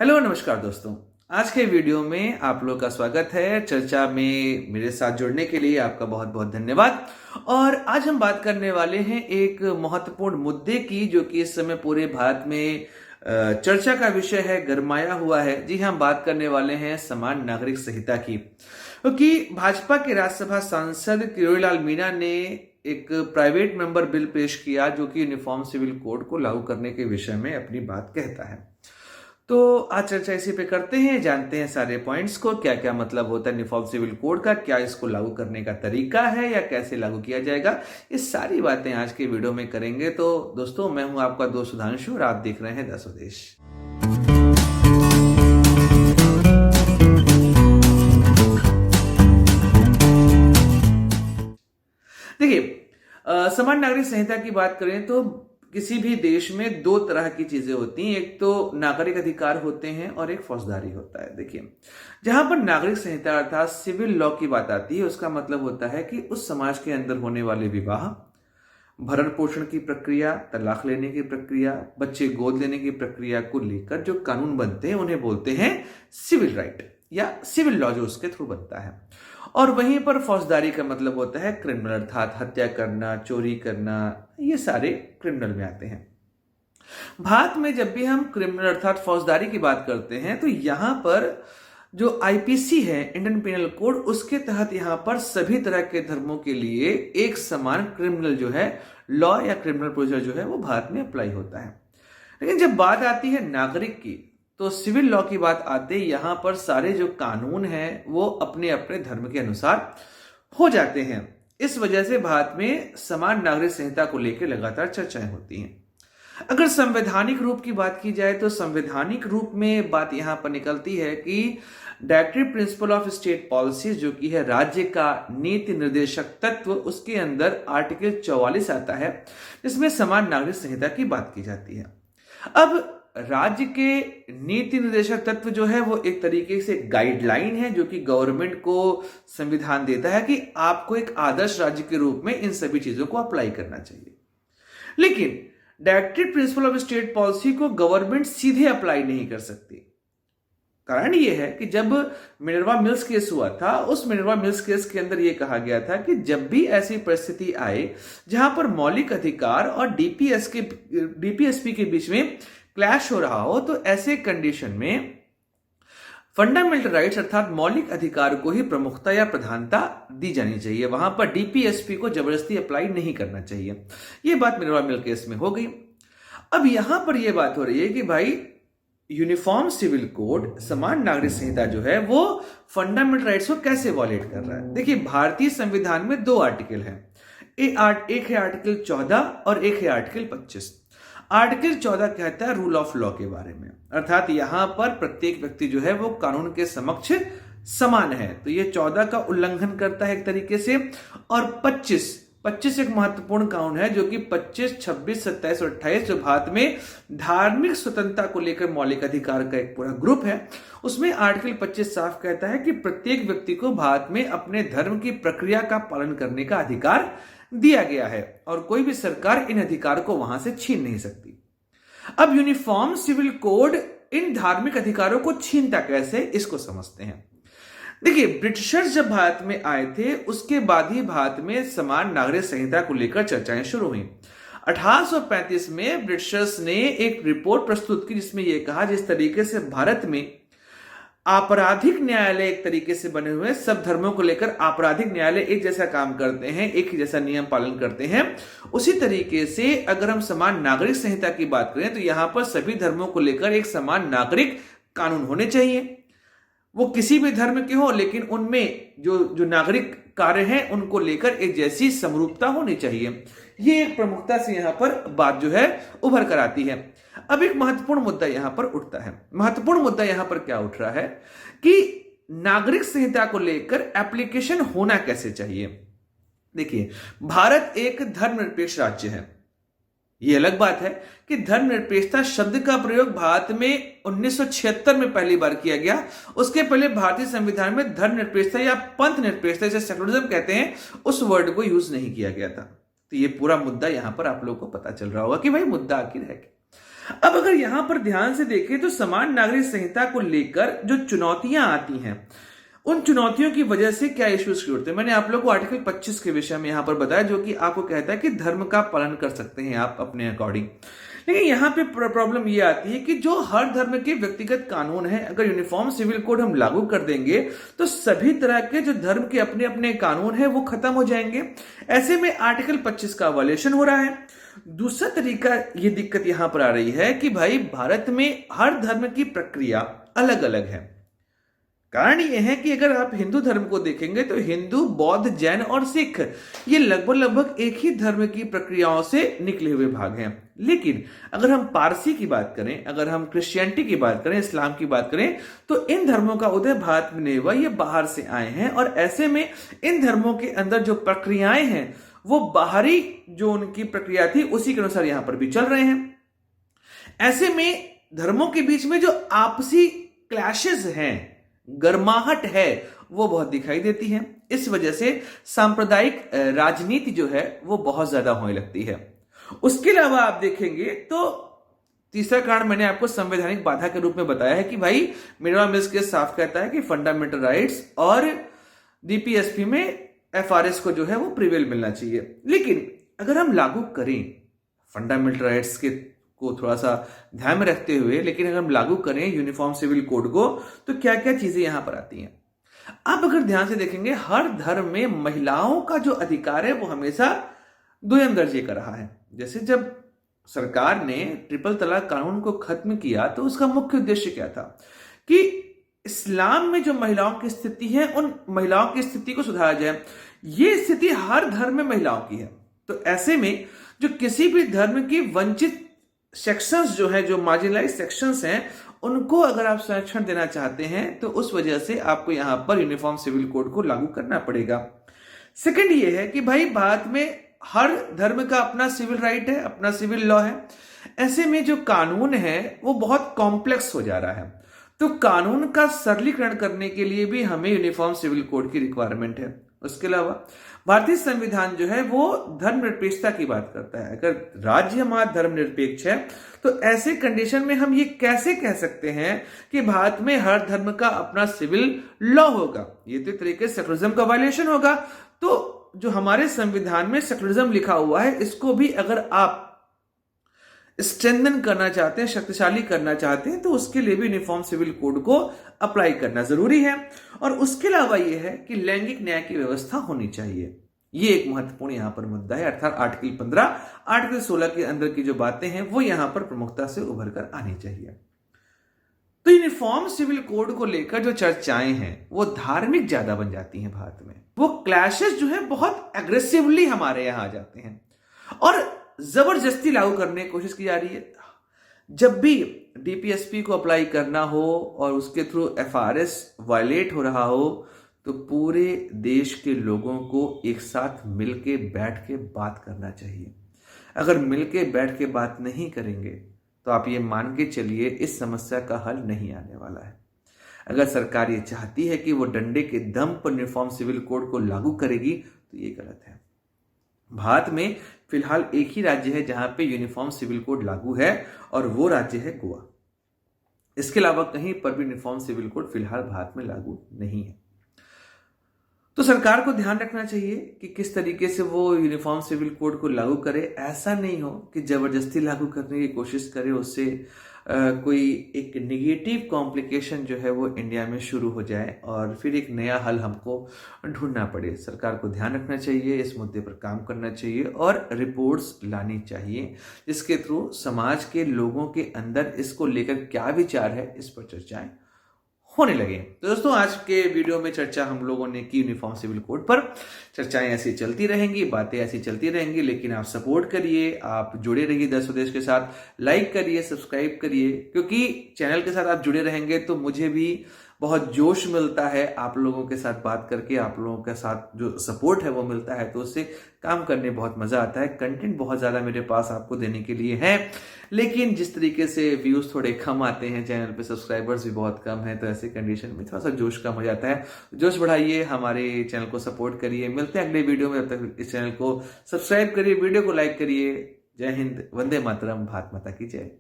Hello नमस्कार दोस्तों। आज के वीडियो में आप लोग का स्वागत है। चर्चा में मेरे साथ जुड़ने के लिए आपका बहुत बहुत धन्यवाद। और आज हम बात करने वाले हैं एक महत्वपूर्ण मुद्दे की, जो कि इस समय पूरे भारत में चर्चा का विषय है, गरमाया हुआ है। जी हाँ, बात करने वाले हैं समान नागरिक संहिता की, क्योंकि भाजपा के राज्यसभा सांसद किरोड़ीलाल मीणा ने एक प्राइवेट मेंबर बिल पेश किया, जो कि यूनिफॉर्म सिविल कोड को लागू करने के विषय में अपनी बात कहता है। तो आज चर्चा इसी पे करते हैं, जानते हैं सारे पॉइंट्स को, क्या क्या मतलब होता है यूनिफॉर्म सिविल कोड का, क्या इसको लागू करने का तरीका है या कैसे लागू किया जाएगा। ये सारी बातें आज के वीडियो में करेंगे। तो दोस्तों, मैं हूं आपका दोस्त सुधांशु और आप देख रहे हैं द स्वदेश। देखिए, समान नागरिक संहिता की बात करें तो किसी भी देश में दो तरह की चीजें होती हैं। एक तो नागरिक अधिकार होते हैं और एक फौजदारी होता है। देखिए, जहां पर नागरिक संहिता अर्थात सिविल लॉ की बात आती है, उसका मतलब होता है कि उस समाज के अंदर होने वाले विवाह, भरण पोषण की प्रक्रिया, तलाक लेने की प्रक्रिया, बच्चे गोद लेने की प्रक्रिया को लेकर जो कानून बनते हैं उन्हें बोलते हैं सिविल राइट या सिविल लॉ, जो उसके थ्रू बनता है। और वहीं पर फौजदारी का मतलब होता है क्रिमिनल, अर्थात हत्या करना, चोरी करना, ये सारे क्रिमिनल में आते हैं। भारत में जब भी हम क्रिमिनल अर्थात फौजदारी की बात करते हैं तो यहां पर जो आईपीसी है, इंडियन पिनल कोड, उसके तहत यहां पर सभी तरह के धर्मों के लिए एक समान क्रिमिनल जो है लॉ या क्रिमिनल प्रोसीजर जो है वो भारत में अप्लाई होता है। लेकिन जब बात आती है नागरिक की, तो सिविल लॉ की बात आते यहां पर सारे जो कानून हैं वो अपने अपने धर्म के अनुसार हो जाते हैं। इस वजह से भारत में समान नागरिक संहिता को लेकर लगातार चर्चाएं होती हैं। अगर संवैधानिक रूप की बात की जाए तो संवैधानिक रूप में बात यहां पर निकलती है कि directive principle of state policy, जो कि है राज्य का नीति निर्देशक तत्व, उसके अंदर आर्टिकल 44 आता है, जिसमें समान नागरिक संहिता की बात की जाती है। अब राज्य के नीति निर्देशक तत्व जो है वो एक तरीके से गाइडलाइन है, जो कि गवर्नमेंट को संविधान देता है कि आपको एक आदर्श राज्य के रूप में इन सभी चीजों को अप्लाई करना चाहिए। लेकिन directive principle of state policy को गवर्नमेंट सीधे अप्लाई नहीं कर सकती। कारण यह है कि जब मिनर्वा मिल्स केस हुआ था, उस मिनर्वा मिल्स केस के अंदर यह कहा गया था कि जब भी ऐसी परिस्थिति आए जहां पर मौलिक अधिकार और डीपीएसपी के बीच में क्लैश हो रहा हो, तो ऐसे कंडीशन में फंडामेंटल राइट्स अर्थात मौलिक अधिकार को ही प्रमुखता या प्रधानता दी जानी चाहिए। वहां पर डीपीएसपी को जबरदस्ती अप्लाई नहीं करना चाहिए। यह बात मिनर्वा मिल केस में हो गई। अब यहां पर यह बात हो रही है कि भाई, यूनिफॉर्म सिविल कोड, समान नागरिक संहिता जो है वो फंडामेंटल राइट्स को कैसे वॉलेट कर रहा है। देखिए, भारतीय संविधान में दो आर्टिकल हैं। एक है आर्टिकल 14 और एक है आर्टिकल 25। आर्टिकल 14 कहता है रूल ऑफ लॉ के बारे में, अर्थात यहां पर प्रत्येक व्यक्ति जो है वो कानून के समक्ष समान है। तो ये 14 का उल्लंघन करता है एक तरीके से। और 25 एक महत्वपूर्ण कानून है, जो कि 25, 26, 27 और 28 जो भारत में धार्मिक स्वतंत्रता को लेकर मौलिक अधिकार का एक पूरा ग्रुप है, उसमें आर्टिकल 25 साफ कहता है कि प्रत्येक व्यक्ति को भारत में अपने धर्म की प्रक्रिया का पालन करने का अधिकार दिया गया है और कोई भी सरकार इन अधिकार को वहां से छीन नहीं सकती। अब यूनिफॉर्म सिविल कोड इन धार्मिक अधिकारों को छीनता कैसे, इसको समझते हैं। देखिए, ब्रिटिशर्स जब भारत में आए थे, उसके बाद ही भारत में समान नागरिक संहिता को लेकर चर्चाएं शुरू हुई। 1835 में ब्रिटिशर्स ने एक रिपोर्ट प्रस्तुत की, जिसमें यह कहा जिस तरीके से भारत में आपराधिक न्यायालय एक तरीके से बने हुए, सब धर्मों को लेकर आपराधिक न्यायालय एक जैसा काम करते हैं, एक ही जैसा नियम पालन करते हैं, उसी तरीके से अगर हम समान नागरिक संहिता की बात करें तो यहां पर सभी धर्मों को लेकर एक समान नागरिक कानून होने चाहिए। वो किसी भी धर्म के हो, लेकिन उनमें जो नागरिक कार्य हैं उनको लेकर एक जैसी समरूपता होनी चाहिए। ये एक प्रमुखता से यहां पर बात जो है उभर कर आती है। अब एक महत्वपूर्ण मुद्दा यहां पर उठता है। महत्वपूर्ण मुद्दा यहां पर क्या उठ रहा है कि नागरिक संहिता को लेकर एप्लीकेशन होना कैसे चाहिए। देखिए, भारत एक धर्मनिरपेक्ष राज्य है। यह अलग बात है कि धर्मनिरपेक्षता शब्द का प्रयोग भारत में 1976 में पहली बार किया गया। उसके पहले भारतीय संविधान में धर्मनिरपेक्षता या पंथ निरपेक्षता, जैसे सेकुलरिज्म कहते हैं, उस वर्ड को यूज नहीं किया गया था। तो ये पूरा मुद्दा यहां पर आप लोगों को पता चल रहा होगा कि भाई मुद्दा आखिर है क्या। अब अगर यहां पर ध्यान से देखें तो समान नागरिक संहिता को लेकर जो चुनौतियां आती हैं, उन चुनौतियों की वजह से क्या इश्यूज क्रिएट होते हैं। मैंने आप लोगों को आर्टिकल 25 के विषय में यहां पर बताया, जो कि आपको कहता है कि धर्म का पालन कर सकते हैं आप अपने अकॉर्डिंग। लेकिन यहां पे प्रॉब्लम ये आती है कि जो हर धर्म के व्यक्तिगत कानून है, अगर यूनिफॉर्म सिविल कोड हम लागू कर देंगे तो सभी तरह के जो धर्म के अपने अपने कानून है वो खत्म हो जाएंगे। ऐसे में आर्टिकल 25 का वायलेशन हो रहा है। दूसरा तरीका, ये दिक्कत यहां पर आ रही है कि भाई भारत में हर धर्म की प्रक्रिया अलग अलग है। कारण यह है कि अगर आप हिंदू धर्म को देखेंगे तो हिंदू, बौद्ध, जैन और सिख ये लगभग एक ही धर्म की प्रक्रियाओं से निकले हुए भाग हैं। लेकिन अगर हम पारसी की बात करें, अगर हम क्रिश्चियनिटी की बात करें, इस्लाम की बात करें, तो इन धर्मों का उदय भारत में नहीं हुआ, ये बाहर से आए हैं। और ऐसे में इन धर्मों के अंदर जो प्रक्रियाएं हैं वो बाहरी जो उनकी प्रक्रिया थी उसी के अनुसार यहां पर भी चल रहे हैं। ऐसे में धर्मों के बीच में जो आपसी क्लैशेस हैं, गर्माहट है, वो बहुत दिखाई देती है। इस वजह से सांप्रदायिक राजनीति जो है वो बहुत ज्यादा होने लगती है। उसके अलावा आप देखेंगे तो तीसरा कारण मैंने आपको संवैधानिक बाधा के रूप में बताया है कि भाई मिनरल मिल्स के साफ कहता है कि फंडामेंटल राइट्स और डीपीएसपी में एफआरएस को जो है वो प्रिवेल मिलना चाहिए। लेकिन अगर हम लागू करें फंडामेंटल राइट्स के को थोड़ा सा ध्यान में रखते हुए, लेकिन अगर हम लागू करें यूनिफॉर्म सिविल कोड को, तो क्या क्या चीजें यहां पर आती हैं। आप अगर ध्यान से देखेंगे हर धर्म में महिलाओं का जो अधिकार है वो हमेशा दुयम दर्जे का रहा है। जैसे जब सरकार ने ट्रिपल तलाक कानून को खत्म किया तो उसका मुख्य उद्देश्य क्या था कि इस्लाम में जो महिलाओं की स्थिति है उन महिलाओं की स्थिति को सुधारा जाए। ये स्थिति हर धर्म में महिलाओं की है। तो ऐसे में जो किसी भी धर्म की वंचित सेक्शंस जो है, जो मार्जिनलाइज सेक्शंस हैं, उनको अगर आप संरक्षण देना चाहते हैं तो उस वजह से आपको यहां पर यूनिफॉर्म सिविल कोड को लागू करना पड़ेगा। सेकंड ये है कि भाई भारत में हर धर्म का अपना सिविल राइट है, अपना सिविल लॉ है। ऐसे में जो कानून है वो बहुत कॉम्प्लेक्स हो जा रहा है। तो कानून का सरलीकरण करने के लिए भी हमें यूनिफॉर्म सिविल कोड की रिक्वायरमेंट है। उसके अलावा भारतीय संविधान जो है वो धर्मनिरपेक्षता की बात करता है। अगर राज्य हमारा धर्मनिरपेक्ष है तो ऐसे कंडीशन में हम ये कैसे कह सकते हैं कि भारत में हर धर्म का अपना सिविल लॉ होगा। ये तो एक तरीके से सेकुलरिज्म का वायलेशन होगा। तो जो हमारे संविधान में सेकुलरिज्म लिखा हुआ है, इसको भी अगर आप स्ट्रेंथन करना चाहते हैं, शक्तिशाली करना चाहते हैं, तो उसके लिए भी यूनिफॉर्म सिविल कोड को अप्लाई करना जरूरी है। और उसके अलावा यह है कि लैंगिक न्याय की व्यवस्था होनी चाहिए। ये एक महत्वपूर्ण यहां पर मुद्दा है। अर्थात आर्टिकल 15, आर्टिकल 16 के अंदर की जो बातें हैं वो यहां पर प्रमुखता से उभर कर आनी चाहिए। तो यूनिफॉर्म सिविल कोड को लेकर जो चर्चाएं हैं वो धार्मिक ज्यादा बन जाती हैं भारत में। वो क्लैशेस जो है बहुत एग्रेसिवली हमारे यहां आ जाते हैं और जबरदस्ती लागू करने की कोशिश की जा रही है। जब भी डीपीएसपी को अप्लाई करना हो और उसके थ्रू एफआरएस वायलेट हो रहा हो तो पूरे देश के लोगों को एक साथ मिलके बैठ के बात करना चाहिए। अगर मिलके बैठ के बात नहीं करेंगे तो आप ये मान के चलिए इस समस्या का हल नहीं आने वाला है। अगर सरकार ये चाहती है कि वो डंडे के दम पर यूनिफॉर्म सिविल कोड को लागू करेगी तो ये गलत है। भारत में फिलहाल एक ही राज्य है जहां पे यूनिफॉर्म सिविल कोड लागू है और वो राज्य है गोवा। इसके अलावा कहीं पर भी यूनिफॉर्म सिविल कोड फिलहाल भारत में लागू नहीं है। तो सरकार को ध्यान रखना चाहिए कि किस तरीके से वो यूनिफॉर्म सिविल कोड को लागू करे। ऐसा नहीं हो कि जबरदस्ती लागू करने की कोशिश करे, उससे कोई एक नेगेटिव कॉम्प्लिकेशन जो है वो इंडिया में शुरू हो जाए और फिर एक नया हल हमको ढूंढना पड़े। सरकार को ध्यान रखना चाहिए, इस मुद्दे पर काम करना चाहिए और रिपोर्ट्स लानी चाहिए जिसके थ्रू समाज के लोगों के अंदर इसको लेकर क्या विचार है इस पर चर्चाएं होने लगे। तो दोस्तों आज के वीडियो में चर्चा हम लोगों ने की यूनिफॉर्म सिविल कोड पर। चर्चाएं ऐसी चलती रहेंगी, बातें ऐसी चलती रहेंगी, लेकिन आप सपोर्ट करिए, आप जुड़े रहिए देश स्वदेश के साथ, लाइक करिए, सब्सक्राइब करिए, क्योंकि चैनल के साथ आप जुड़े रहेंगे तो मुझे भी बहुत जोश मिलता है आप लोगों के साथ बात करके, आप लोगों के साथ जो सपोर्ट है वो मिलता है तो उससे काम करने बहुत मजा आता है। कंटेंट बहुत ज्यादा मेरे पास आपको देने के लिए है, लेकिन जिस तरीके से व्यूज थोड़े कम आते हैं चैनल पे, सब्सक्राइबर्स भी बहुत कम है, तो ऐसे कंडीशन में थोड़ा सा जोश कम हो जाता है। जोश बढ़ाइए, हमारे चैनल को सपोर्ट करिए। मिलते हैं अगले वीडियो में, तब तक इस चैनल को सब्सक्राइब करिए, वीडियो को लाइक करिए। जय हिंद, वंदे मातरम, भारत माता की जय।